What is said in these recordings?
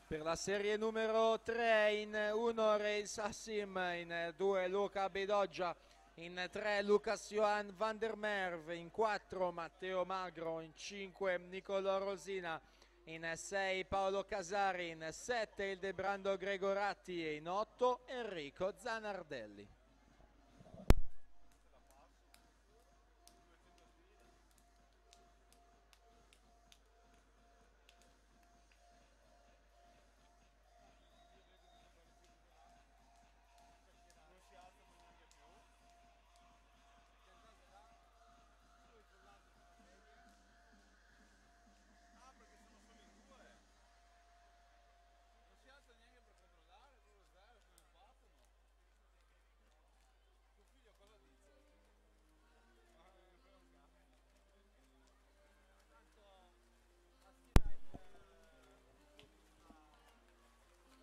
Per la serie numero 3 in 1 Reis Hassim, in 2 Luca Bidoggia, in 3 Lucas Johan van der Merwe, in 4 Matteo Magro, in 5 Nicolò Rosina, in 6 Paolo Casari, in 7 Ildebrando Gregoratti e in 8 Enrico Zanardelli.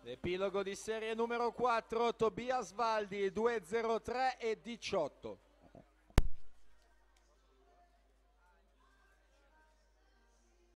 L'epilogo di serie numero 4, Tobias Valdi 2:03 e 18.